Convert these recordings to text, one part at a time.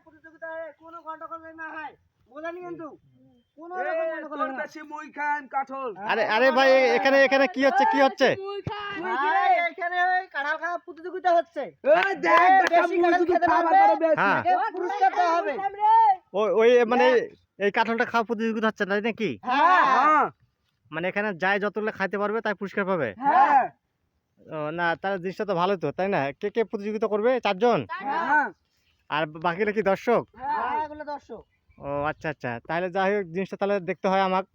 প্রতিযোগিতায় কোনো গন্ডগোল না হয়, বলেনি কিন্তু কোনো রকম গন্ডগোল হবে না। বেশি মুই খান কাঠল। আরে ভাই এখানে কি হচ্ছে? ভাই এখানে ওই কাঁঠাল খাওয়া প্রতিযোগিতা হচ্ছে। এই দেখ বেশি কাঁঠাল খেতে পারবে, হ্যাঁ। তাকে পুরস্কার দেওয়া হবে। ওই মানে এই কাঁঠালটা খাওয়া প্রতিযোগিতা হচ্ছে তাই নাকি? হ্যাঁ হ্যাঁ মানে এখানে যাই যতগুলো খাইতে পারবে তাই পুরস্কার পাবে। হ্যাঁ ও, না তার জিনিসটা তো ভালো তো, তাই না? কে প্রতিযোগিতা করবে? 4 জন। হ্যাঁ আর বাকিরা কি দর্শক? হ্যাঁ এগুলো দর্শক। ও আচ্ছা, তাহলে যাই হোক জিনিসটা তাহলে দেখতে হয় আমাকে।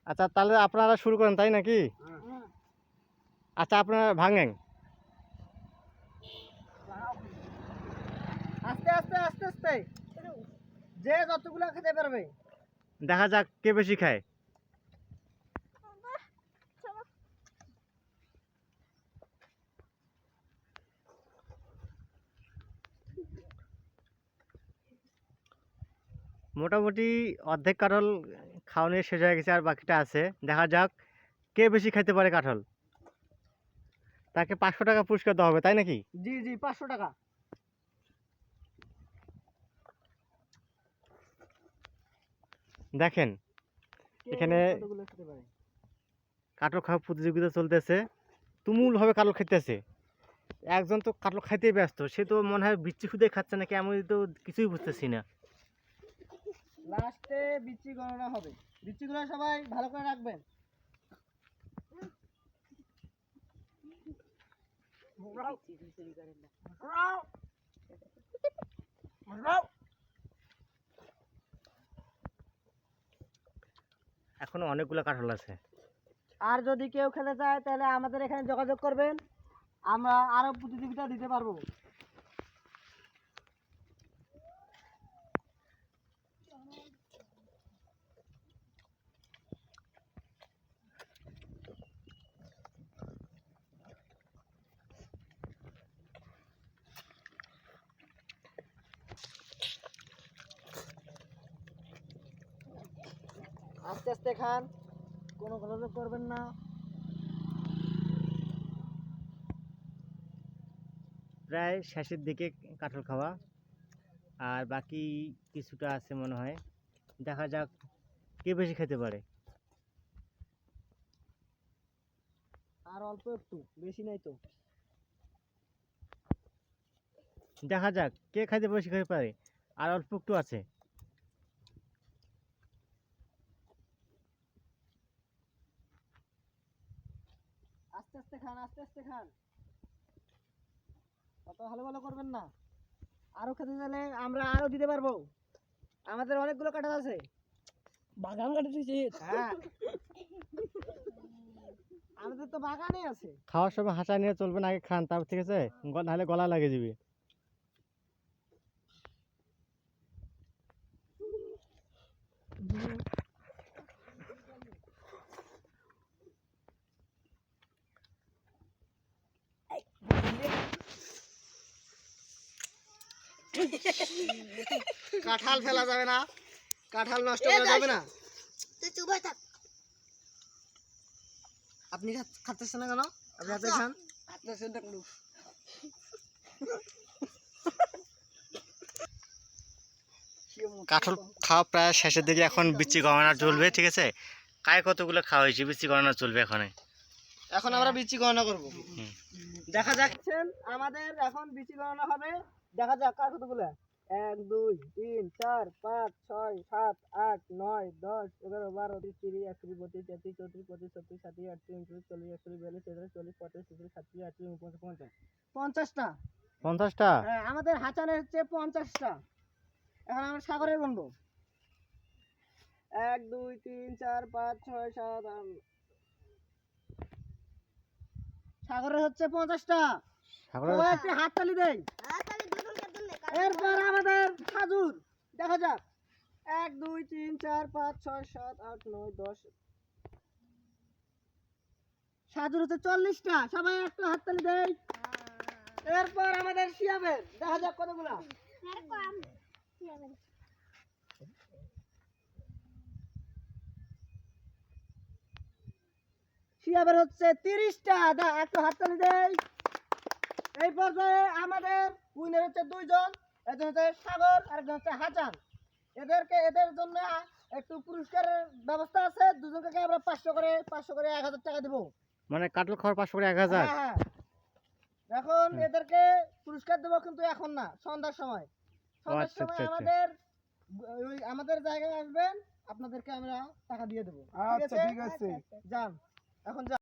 আচ্ছা তাহলে আপনারা শুরু করেন তাই নাকি? আচ্ছা আপনারা ভাঙেন। আস্তে আস্তে আস্তে আস্তে যে যতগুলো খেতে পারবে। দেখা যাক কে বেশি খায়। মোটামুটি অর্ধেক কাঁঠাল খাওয়া নিয়ে শেষ হয়ে গেছে, আর বাকিটা আছে। দেখা যাক কে বেশি খাইতে পারে কাঁঠাল। তাকে 500 টাকা পুরস্কার দেওয়া হবে তাই নাকি? জি 500 টাকা। দেখেন কে এখানে কতগুলো খেতে পারে। কাঁঠাল খাওয়া প্রতিযোগিতা চলতেছে, তুমুলভাবে কাঁঠাল খাইতেছে। একজন তো কাঁঠাল খাইতেই ব্যস্ত, সে তো মনে হয় বিচ্ছি খুদে খাচ্ছে নাকি, আমি তো কিছুই বুঝতেছি না। লাস্টে বিচি গণনা হবে, বিচিগুলো সবাই ভালো করে রাখবেন। এখনো অনেকগুলো কাঁঠাল আছে। আর যদি কেউ খেতে চায় তাহলে আমাদের এখানে যোগাযোগ করবেন, আমরা আরো প্রতিযোগিতা দিতে পারবো। আস্তে আস্তে খান, কোনো গোলযোগ করবেন না। প্রায় শেষের দিকে কাঁঠাল খাওয়া, আর বাকি কিছুটা আছে মনে হয়। দেখা যাক কে বেশি খেতে পারে। আর অল্প একটু, বেশি নাই তো। দেখা যাক কে খাইতে বেশি খেতে পারে, আর অল্প একটু আছে। আস্তে আস্তে খান, আস্তে আস্তে খান, অত ভালো ভালো করবেন না। আরো খেতে চাইলে আমরা আরো দিতে পারবো, আমাদের অনেকগুলো কাঁঠাল আছে। বাগান কাটে দিয়েছি। হ্যাঁ আমাদের তো বাগানে আছে। খাওয়ার সময় হাসা নিয়ে চলবে না, আগে খান, তারপর ঠিক আছে? নাহলে গলা লাগে যাবে। কাঁঠাল ফেলা যাবে না, কাঁঠাল নষ্ট করা যাবে না। তুই চুপ হয়ে থাক। আপনি খাচ্ছেন না কেন? আপনি হাতে খান। কাঁঠাল খাওয়া প্রায় শেষের দিকে, এখন বিচি গণনা চলবে, ঠিক আছে? কায় কতগুলো খাওয়া হয়েছে বিচি গণনা চলবে এখন। এখন আমরা বিচি গণনা করব। দেখা যাচ্ছেন আমাদের এখন বিচি গণনা হবে। দেখা যাক কার কতগুলো। 1 2 3 4 5 6 7 8 9 10 11 12 13 14 15 16 17 18 19 20 21 22 23 24 25 26 27 28 50টা। 50টা? হ্যাঁ আমাদের হাঁচানে হচ্ছে 50টা। এখন আমরা সাগরে গুনবো। 1 2 3 4 5 6 7 8। সাগরে হচ্ছে 50টা। সবাই একটু হাততালি দেই। তাহলে দুজনকে দুলে এরপর আমাদের খাজুর দেখা যাক। 1 2 3 4 5 6 7 8 9 10। খাজুর হচ্ছে 40টা। সবাই একটু হাততালি দেই। এরপর আমাদের শিয়াবের দেখা যাক কতগুলা। শিয়াবের হচ্ছে 30টা। একটু হাততালি দেই। এই পর্যায়ে আমাদের উইনার হচ্ছে 2 জন। একজন হচ্ছে সাগর আর একজন হচ্ছে হাসান। এদের জন্য একটু পুরস্কারের ব্যবস্থা আছে। দুজনকে আমরা 500 করে 1000 টাকা দিব। মানে কাটল খাওয়ার 500 করে 1000। হ্যাঁ হ্যাঁ। এখন এদেরকে পুরস্কার দেবো কিন্তু এখন না, সন্ধ্যার সময়। সন্ধ্যার আচ্ছা, সময় আচ্ছা, আচ্ছা। আমাদের জায়গায় আসবেন, আপনাদেরকে আমরা টাকা দিয়ে দেবো। আচ্ছা ঠিক আছে। যান এখন যান।